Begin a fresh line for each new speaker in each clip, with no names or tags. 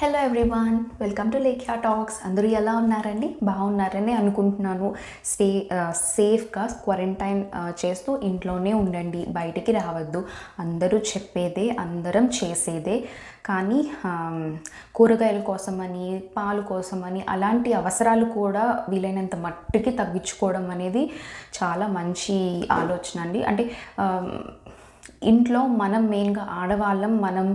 Hello everyone, welcome to Lekhya talks. అందరూ ఎలా ఉన్నారండి? బాగున్నారని అనుకుంటున్నాను. సేఫ్గా క్వారంటైన్ చేస్తూ ఇంట్లోనే ఉండండి, బయటికి రావద్దు. అందరూ చెప్పేదే, అందరం చేసేదే. కానీ కూరగాయల కోసమని, పాలు కోసమని అలాంటి అవసరాలు కూడా వీలైనంత మట్టుకి తగ్గించుకోవడం అనేది చాలా మంచి ఆలోచన అండి. అంటే ఇంట్లో మనం మెయిన్గా ఆడవాళ్ళం, మనం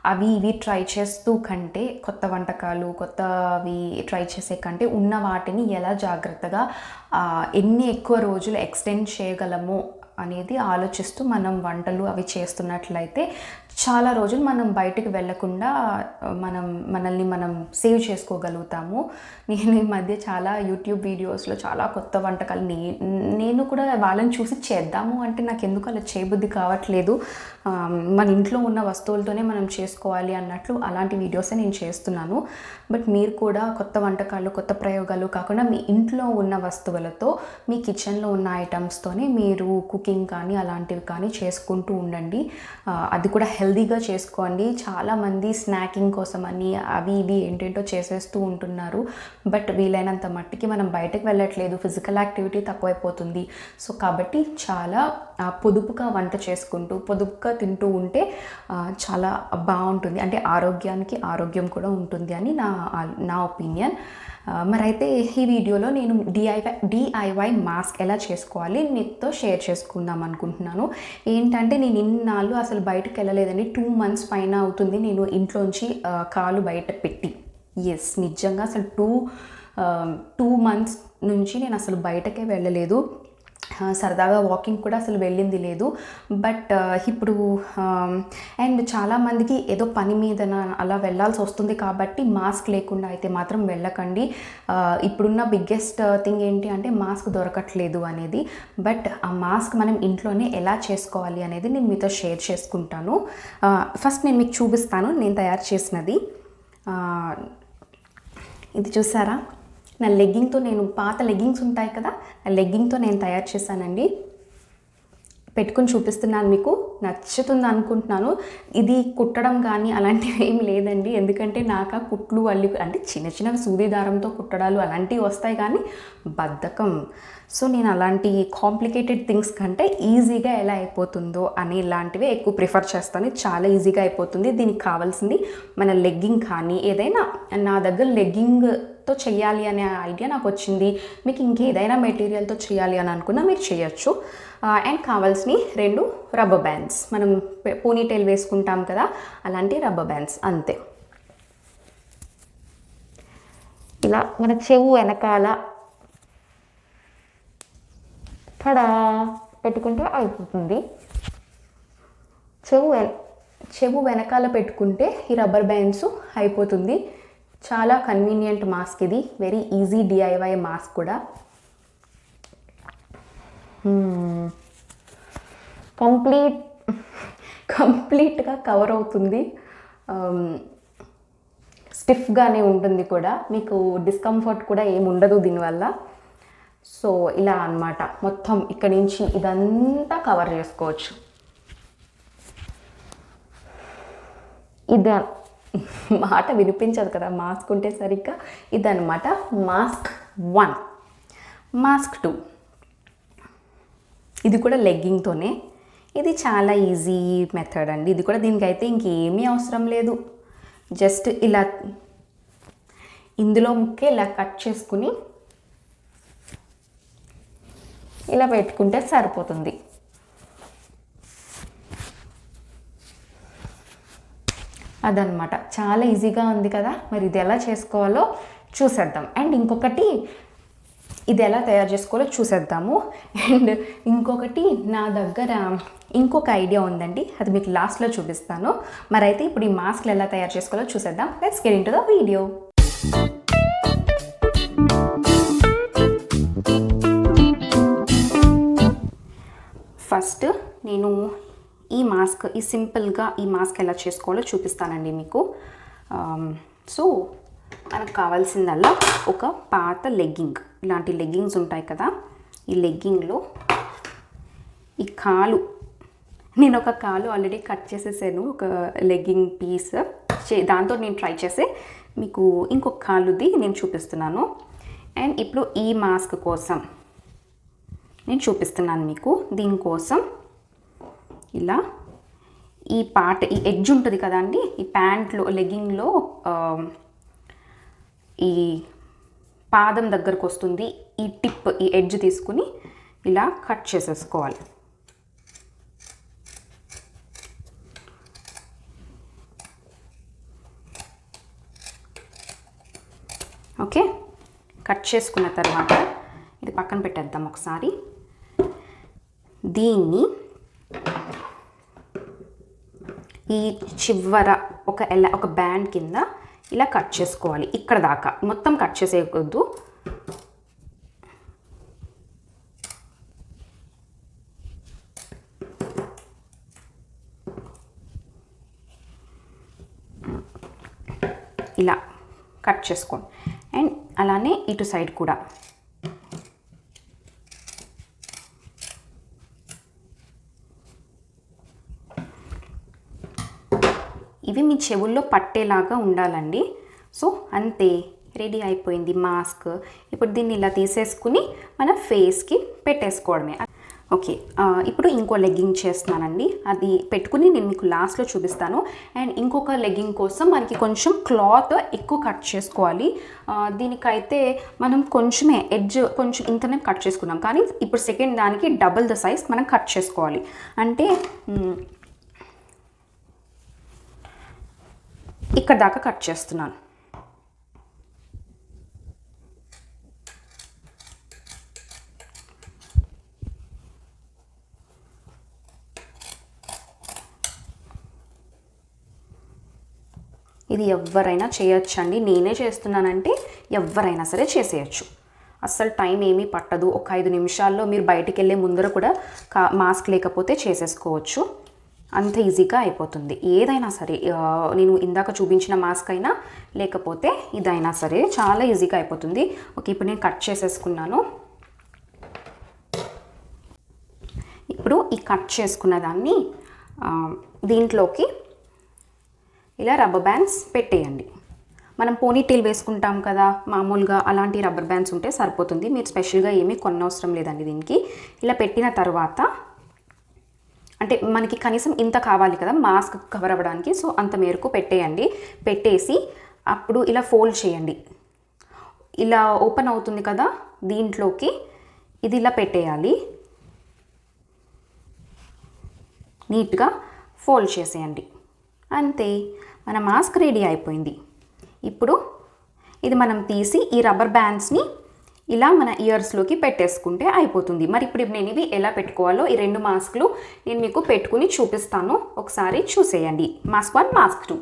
అవి ఇవి ట్రై చేస్తూ కంటే, కొత్త వంటకాలు కొత్తవి ట్రై చేసే కంటే ఉన్న వాటిని ఎలా జాగ్రత్తగా ఎన్ని ఎక్కువ రోజులు ఎక్స్టెండ్ చేయగలమో అనేది ఆలోచిస్తూ మనం వంటలు అవి చేస్తున్నట్లయితే చాలా రోజులు మనం బయటకు వెళ్ళకుండా మనల్ని మనం సేవ్ చేసుకోగలుగుతాము. నేను ఈ మధ్య చాలా యూట్యూబ్ వీడియోస్లో చాలా కొత్త వంటకాలు నేను కూడా వాళ్ళని చూసి చేద్దాము అంటే నాకు ఎందుకు అలా చేయబుద్ధి కావట్లేదు. మన ఇంట్లో ఉన్న వస్తువులతోనే మనం చేసుకోవాలి అన్నట్లు అలాంటి వీడియోసే నేను చేస్తున్నాను. బట్ మీరు కూడా కొత్త వంటకాలు, కొత్త ప్రయోగాలు కాకుండా మీ ఇంట్లో ఉన్న వస్తువులతో, మీ కిచెన్లో ఉన్న ఐటమ్స్తోనే మీరు కుకింగ్ కానీ అలాంటివి కానీ చేసుకుంటూ ఉండండి. అది కూడా హెల్దీగా చేసుకోండి. చాలామంది స్నాకింగ్ కోసమని అవి ఇవి ఏంటేంటో చేసేస్తూ ఉంటున్నారు. బట్ వీలైనంత మట్టికి మనం బయటకు వెళ్ళట్లేదు, ఫిజికల్ యాక్టివిటీ తక్కువైపోతుంది. సో కాబట్టి చాలా పొదుపుగా వంట చేసుకుంటూ పొదుపుగా తింటూ ఉంటే చాలా బాగుంటుంది. అంటే ఆరోగ్యానికి ఆరోగ్యం కూడా ఉంటుంది అని నా ఒపీనియన్. మరైతే ఈ వీడియోలో నేను డిఐవై మాస్క్ ఎలా చేసుకోవాలి మీతో షేర్ చేసుకుందాం అనుకుంటున్నాను. ఏంటంటే నేను ఇన్నాళ్ళు అసలు బయటకు వెళ్ళలేదండి. 2 months పైన అవుతుంది నేను ఇంట్లోంచి కాలు బయట పెట్టి. నిజంగా అసలు 2 months నుంచి నేను అసలు బయటకే వెళ్ళలేదు. సరదాగా వాకింగ్ కూడా అసలు వెళ్ళింది లేదు. బట్ ఇప్పుడు అండ్ చాలామందికి ఏదో పని మీద అలా వెళ్ళాల్సి వస్తుంది కాబట్టి మాస్క్ లేకుండా అయితే మాత్రం వెళ్ళకండి. ఇప్పుడున్న బిగ్గెస్ట్ థింగ్ ఏంటి అంటే మాస్క్ దొరకట్లేదు అనేది. బట్ ఆ మాస్క్ మనం ఇంట్లోనే ఎలా చేసుకోవాలి అనేది నేను మీతో షేర్ చేసుకుంటాను. ఫస్ట్ నేను మీకు చూపిస్తాను నేను తయారు చేసినది. ఇది చూసారా, నా లెగ్గింగ్తో, నేను పాత లెగ్గింగ్స్ ఉంటాయి కదా, ఆ లెగ్గింగ్తో నేను తయారు చేశానండి. పెట్టుకుని చూపిస్తున్నాను, మీకు నచ్చుతుంది అనుకుంటున్నాను. ఇది కుట్టడం కానీ అలాంటివి ఏమి లేదండి. ఎందుకంటే నాకు ఆ కుట్లు అంటే చిన్న చిన్న సూది దారంతో కుట్టడాలు అలాంటివి వస్తాయి కానీ బద్ధకం. సో నేను అలాంటి కాంప్లికేటెడ్ థింగ్స్ కంటే ఈజీగా ఎలా అయిపోతుందో అని ఇలాంటివే ఎక్కువ ప్రిఫర్ చేస్తాను. చాలా ఈజీగా అయిపోతుంది. దీనికి కావాల్సింది మన లెగ్గింగ్ కానీ ఏదైనా, నా దగ్గర లెగ్గింగ్తో చేయాలి అనే ఐడియా నాకు వచ్చింది. మీకు ఇంకేదైనా మెటీరియల్తో చేయాలి అని అనుకున్నా మీరు చేయొచ్చు. అండ్ కావాల్సినవి 2 రబ్బర్ బ్యాండ్స్, మనం పోనీటైల్ వేసుకుంటాం కదా అలాంటి రబ్బర్ బ్యాండ్స్, అంతే. ఇలా మన చెవు వెనకాల తడా పెట్టుకుంటే అయిపోతుంది. చెవు వెనకాల పెట్టుకుంటే ఈ రబ్బర్ బ్యాండ్స్ అయిపోతుంది. చాలా కన్వీనియంట్ మాస్క్ ఇది, వెరీ ఈజీ డిఐవై మాస్క్ కూడా. కంప్లీట్గా కవర్ అవుతుంది. స్టిఫ్గానే ఉంటుంది కూడా, మీకు డిస్కంఫర్ట్ కూడా ఏమి ఉండదు దీనివల్ల. సో ఇలా అన్నమాట, మొత్తం ఇక్కడి నుంచి ఇదంతా కవర్ చేసుకోవచ్చు. ఇది మాట వినిపించదు కదా మాస్క్ ఉంటే సరిగ్గా. ఇదన్నమాట మాస్క్ 1. మాస్క్ 2 ఇది కూడా లెగ్గింగ్తోనే. ఇది చాలా ఈజీ మెథడ్ అండి. ఇది కూడా దీనికైతే ఇంకేమీ అవసరం లేదు. జస్ట్ ఇలా ఇందులో ముక్కే ఇలా కట్ చేసుకుని ఇలా పెట్టుకుంటే సరిపోతుంది. అదనమాట, చాలా ఈజీగా ఉంది కదా. మరి ఇది ఎలా చేసుకోవాలో చూసేద్దాం. అండ్ ఇంకొకటి, ఇది ఎలా తయారు చేసుకోవాలో చూసేద్దాము. అండ్ ఇంకొకటి, నా దగ్గర ఇంకొక ఐడియా ఉందండి, అది మీకు లాస్ట్లో చూపిస్తాను. మరి అయితే ఇప్పుడు ఈ మాస్క్లు ఎలా తయారు చేసుకోవాలో చూసేద్దాం. Let's get into the video. First నేను సింపుల్గా ఈ మాస్క్ ఎలా చేసుకోవాలో చూపిస్తానండి మీకు. సో మనకు కావాల్సిందల్లా ఒక పాత లెగ్గింగ్, ఇలాంటి లెగ్గింగ్స్ ఉంటాయి కదా, ఈ లెగ్గింగ్లో ఈ కాలు, నేను ఒక కాలు ఆల్రెడీ కట్ చేసేసాను, ఒక లెగ్గింగ్ పీస్ దాంతో నేను ట్రై చేసి మీకు ఇంకొక కాళ్ళుది నేను చూపిస్తున్నాను. అండ్ ఇప్పుడు ఈ మాస్క్ కోసం నేను చూపిస్తున్నాను మీకు. దీనికోసం ఇలా ఈ పార్ట్, ఈ ఎడ్జ్ ఉంటుంది కదండి, ఈ ప్యాంట్లో లెగ్గింగ్లో ఈ పాదం దగ్గరకు వస్తుంది, ఈ టిప్, ఈ ఎడ్జ్ తీసుకుని ఇలా కట్ చేసేసుకోవాలి. ఓకే, కట్ చేసుకున్న తర్వాత ఇది పక్కన పెట్టేద్దాం ఒకసారి. దీన్ని ఈ చివర ఒక బ్యాండ్ కింద ఇలా కట్ చేసుకోవాలి. ఇక్కడ దాకా మొత్తం కట్ చేసేయకూడదు. ఇలా కట్ చేసుకోండి. అండ్ అలానే ఇటు సైడ్ కూడా ఇవి మీ చెవుల్లో పట్టేలాగా ఉండాలండి. సో అంతే, రెడీ అయిపోయింది మాస్క్. ఇప్పుడు దీన్ని ఇలా తీసేసుకుని మన ఫేస్కి పెట్టేసుకోవడమే. ఓకే, ఇప్పుడు ఇంకో లెగ్గింగ్ చేస్తున్నానండి. అది పెట్టుకుని నేను మీకు లాస్ట్లో చూపిస్తాను. అండ్ ఇంకొక లెగ్గింగ్ కోసం మనకి కొంచెం క్లాత్ ఎక్కువ కట్ చేసుకోవాలి. దీనికైతే మనం కొంచెమే ఎడ్జ్ కొంచెం ఇంతనే కట్ చేసుకున్నాం, కానీ ఇప్పుడు సెకండ్ దానికి డబుల్ ద సైజ్ మనం కట్ చేసుకోవాలి. అంటే ఇక్కడ దాకా కట్ చేస్తున్నాను. ఇది ఎవరైనా చేయొచ్చండి. నేనే చేస్తున్నానంటే ఎవరైనా సరే చేసేయచ్చు. అస్సలు టైం ఏమీ పట్టదు. ఒక 5 నిమిషాల్లో మీరు బయటికి వెళ్ళే ముందర కూడా మాస్క్ లేకపోతే చేసేసుకోవచ్చు. అంత ఈజీగా అయిపోతుంది. ఏదైనా సరే, నేను ఇందాక చూపించిన మాస్క్ అయినా లేకపోతే ఇదైనా సరే చాలా ఈజీగా అయిపోతుంది. ఓకే, ఇప్పుడు నేను కట్ చేసేసుకున్నాను. ఇప్పుడు ఈ కట్ చేసుకున్న దాన్ని దీంట్లోకి ఇలా రబ్బర్ బ్యాండ్స్ పెట్టేయండి. మనం పోనీటైల్ వేసుకుంటాం కదా మామూలుగా, అలాంటి రబ్బర్ బ్యాండ్స్ ఉంటే సరిపోతుంది. మీరు స్పెషల్గా ఏమీ కొనవసరం లేదండి దీనికి. ఇలా పెట్టిన తర్వాత అంటే మనకి కనీసం ఇంత కావాలి కదా మాస్క్ కవర్ అవ్వడానికి, సో అంత మేరకు పెట్టేయండి. పెట్టేసి అప్పుడు ఇలా ఫోల్డ్ చేయండి. ఇలా ఓపెన్ అవుతుంది కదా, దీంట్లోకి ఇది ఇలా పెట్టేయాలి. నీట్గా ఫోల్డ్ చేసేయండి. అంతే, మన మాస్క్ రెడీ అయిపోయింది. ఇప్పుడు ఇది మనం తీసి ఈ రబ్బర్ బ్యాండ్స్ని ఇలా మన ఇయర్స్లోకి పెట్టేసుకుంటే అయిపోతుంది. మరి ఇప్పుడు నేను ఇవి ఎలా పెట్టుకోవాలో ఈ 2 మాస్క్లు నేను మీకు పెట్టుకుని చూపిస్తాను. ఒకసారి చూసేయండి. Mask 1, mask 2.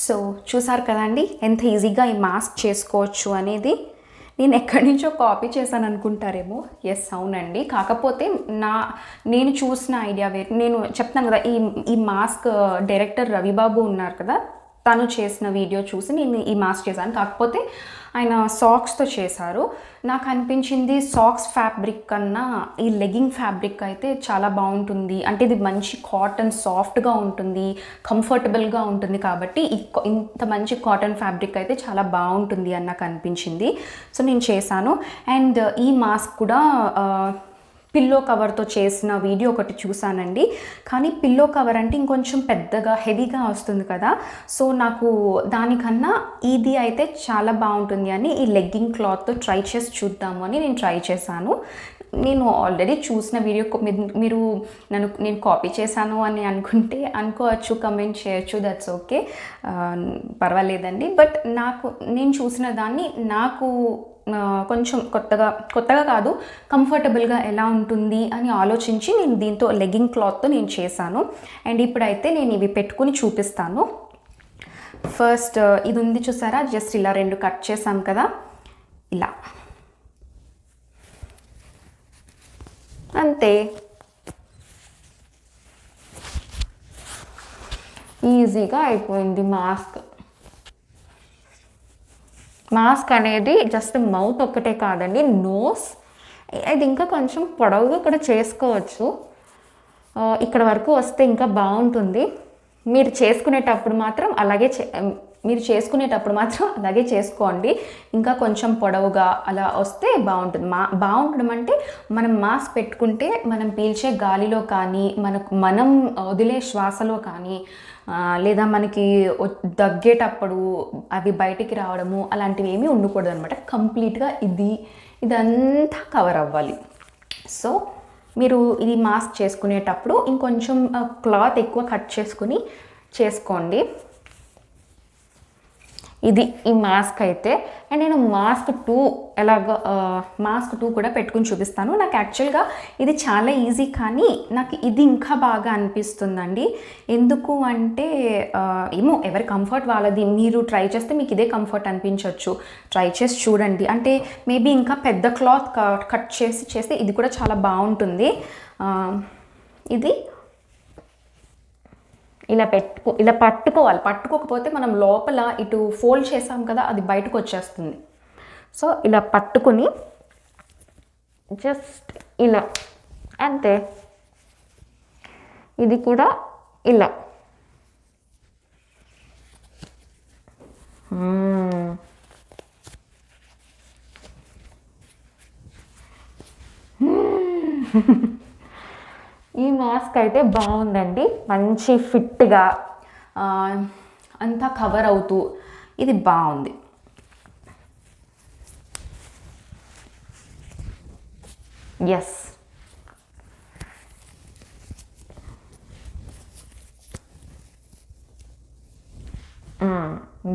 సో చూసారు కదండి ఎంత ఈజీగా ఈ మాస్క్ చేసుకోవచ్చు అనేది. నేను ఎక్కడి నుంచో కాపీ చేశాను అనుకుంటారేమో. ఎస్, అవునండి. కాకపోతే నేను చూసిన ఐడియా వేరు. నేను చెప్తాను కదా, ఈ మాస్క్ డైరెక్టర్ రవిబాబు ఉన్నారు కదా, తను చేసిన వీడియో చూసి నేను ఈ మాస్క్ చేశాను. కాకపోతే ఆయన సాక్స్తో చేశారు. నాకు అనిపించింది సాక్స్ ఫ్యాబ్రిక్ కన్నా ఈ లెగ్గింగ్ ఫ్యాబ్రిక్ అయితే చాలా బాగుంటుంది. అంటే ఇది మంచి కాటన్, సాఫ్ట్గా ఉంటుంది, కంఫర్టబుల్గా ఉంటుంది. కాబట్టి ఇంత మంచి కాటన్ ఫ్యాబ్రిక్ అయితే చాలా బాగుంటుంది అని నాకు అనిపించింది. సో నేను చేశాను. అండ్ ఈ మాస్క్ కూడా పిల్లో కవర్తో చేసిన వీడియో ఒకటి చూసానండి. కానీ పిల్లో కవర్ అంటే ఇంకొంచెం పెద్దగా హెవీగా వస్తుంది కదా, సో నాకు దానికన్నా ఇది అయితే చాలా బాగుంటుంది అని ఈ లెగ్గింగ్ క్లాత్తో ట్రై చేసి చూద్దాము అని నేను ట్రై చేశాను. నేను ఆల్రెడీ చూసిన వీడియో మీరు నేను కాపీ చేశాను అని అనుకోవచ్చు, కమెంట్ చేయొచ్చు, దట్స్ ఓకే, పర్వాలేదండి. బట్ నేను చూసిన దాన్ని నాకు కొంచెం కొత్తగా కాదు, కంఫర్టబుల్గా ఎలా ఉంటుంది అని ఆలోచించి నేను దీంతో లెగ్గింగ్ క్లాత్తో నేను చేశాను. అండ్ ఇప్పుడైతే నేను ఇవి పెట్టుకుని చూపిస్తాను. ఫస్ట్ ఇది ఉంది చూసారా, జస్ట్ ఇలా 2 కట్ చేశాను కదా, ఇలా అంతే. ఈజీగా అయిపోయింది మాస్క్ అనేది. జస్ట్ మౌత్ ఒక్కటే కాదండి, నోస్ అది ఇంకా కొంచెం పొడవుగా కూడా చేసుకోవచ్చు. ఇక్కడ వరకు వస్తే ఇంకా బాగుంటుంది. మీరు చేసుకునేటప్పుడు మాత్రం అలాగే చేసుకోండి. ఇంకా కొంచెం పొడవుగా అలా వస్తే బాగుంటుంది. బాగుండడం అంటే మనం మాస్క్ పెట్టుకుంటే మనం పీల్చే గాలిలో కానీ మనం వదిలే శ్వాసలో కానీ లేదా మనకి దగ్గేటప్పుడు అవి బయటికి రావడము అలాంటివి ఏమీ ఉండకూడదు అనమాట. కంప్లీట్గా ఇదంతా కవర్ అవ్వాలి. సో మీరు ఇది మాస్క్ చేసుకునేటప్పుడు ఇంకొంచెం క్లాత్ ఎక్కువ కట్ చేసుకుని చేసుకోండి. ఇది ఈ మాస్క్ అయితే. అండ్ నేను మాస్క్ 2 కూడా పెట్టుకుని చూపిస్తాను. నాకు యాక్చువల్గా ఇది చాలా ఈజీ, కానీ నాకు ఇది ఇంకా బాగా అనిపిస్తుందండి. ఎందుకు అంటే ఏమో ఎవరి కంఫర్ట్ వాళ్ళది. మీరు ట్రై చేస్తే మీకు ఇదే కంఫర్ట్ అనిపించవచ్చు. ట్రై చేసి చూడండి. అంటే మేబీ ఇంకా పెద్ద క్లాత్ కట్ చేస్తే ఇది కూడా చాలా బాగుంటుంది. ఇది ఇలా పట్టుకోవాలి. పట్టుకోకపోతే మనం లోపల ఇటు ఫోల్డ్ చేసాం కదా, అది బయటకు వచ్చేస్తుంది. సో ఇలా పట్టుకుని జస్ట్ ఇలా అంతే. ఇది కూడా ఇలా ఈ మాస్క్ అయితే బాగుందండి. మంచి ఫిట్గా అంతా కవర్ అవుతూ ఇది బాగుంది. ఎస్,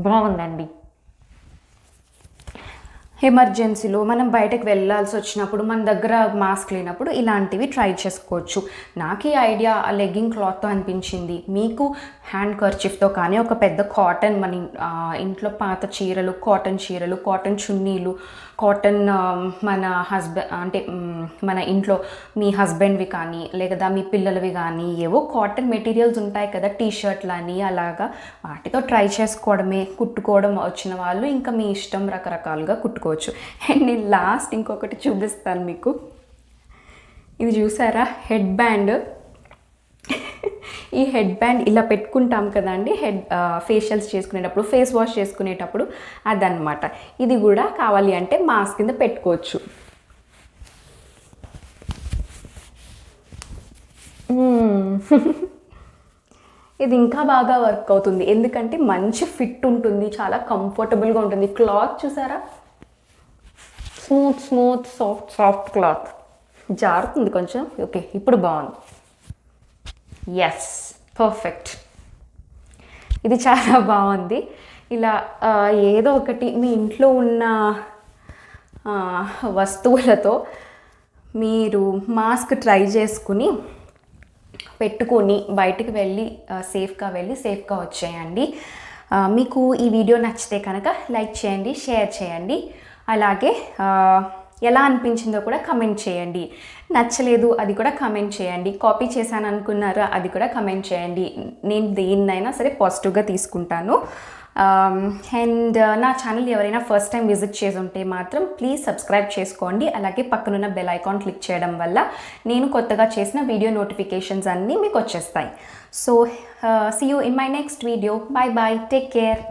బాగుందండి. ఎమర్జెన్సీలో మనం బయటకు వెళ్ళాల్సి వచ్చినప్పుడు మన దగ్గర మాస్క్ లేనప్పుడు ఇలాంటివి ట్రై చేసుకోవచ్చు. నాకు ఈ ఐడియా లెగ్గింగ్ క్లాత్తో అనిపించింది. మీకు హ్యాండ్ కర్చీఫ్తో కానీ ఒక పెద్ద కాటన్ మన ఇంట్లో పాత చీరలు, కాటన్ చున్నీలు, కాటన్ మన మన ఇంట్లో మీ హస్బెండ్వి కానీ లేదా మీ పిల్లలవి కానీ ఏవో కాటన్ మెటీరియల్స్ ఉంటాయి కదా, టీషర్ట్లని అలాగా వాటితో ట్రై చేసుకోవడమే. కుట్టుకోవడం వచ్చిన వాళ్ళు ఇంకా మీ ఇష్టం, రకరకాలుగా కుట్టుకోవచ్చు. అండ్ నేను లాస్ట్ ఇంకొకటి చూపిస్తాను మీకు. ఇది చూసారా, హెడ్ బ్యాండ్. ఈ హెడ్ బ్యాండ్ ఇలా పెట్టుకుంటాం కదండి ఫేషియల్స్ చేసుకునేటప్పుడు, ఫేస్ వాష్ చేసుకునేటప్పుడు, అదనమాట. ఇది కూడా కావాలి అంటే మాస్క్ కింద పెట్టుకోవచ్చు. ఇది ఇంకా బాగా వర్క్ అవుతుంది, ఎందుకంటే మంచి ఫిట్ ఉంటుంది, చాలా కంఫర్టబుల్గా ఉంటుంది. క్లాత్ చూసారా, స్మూత్ సాఫ్ట్ క్లాత్. జారుతుంది కొంచెం. ఓకే, ఇప్పుడు బాగుంది. Yes, perfect. ఇది చాలా బాగుంది. ఇలా ఏదో ఒకటి మీ ఇంట్లో ఉన్న వస్తువులతో మీరు మాస్క్ ట్రై చేసుకుని పెట్టుకొని బయటికి వెళ్ళి సేఫ్గా వచ్చేయండి. మీకు ఈ వీడియో నచ్చితే కనుక లైక్ చేయండి, షేర్ చేయండి. అలాగే ఎలా అనిపించిందో కూడా కమెంట్ చేయండి. నచ్చలేదు అది కూడా కమెంట్ చేయండి. కాపీ చేశాను అనుకున్నారా అది కూడా కమెంట్ చేయండి. నేను దేన్నైనా సరే పాజిటివ్గా తీసుకుంటాను. అండ్ నా ఛానల్ ఎవరైనా ఫస్ట్ టైం విజిట్ చేసి ఉంటే మాత్రం ప్లీజ్ సబ్స్క్రైబ్ చేసుకోండి. అలాగే పక్కనున్న బెల్ ఐకాన్ క్లిక్ చేయడం వల్ల నేను కొత్తగా చేసిన వీడియో నోటిఫికేషన్స్ అన్నీ మీకు వచ్చేస్తాయి. So see you in my next video. Bye bye, take care.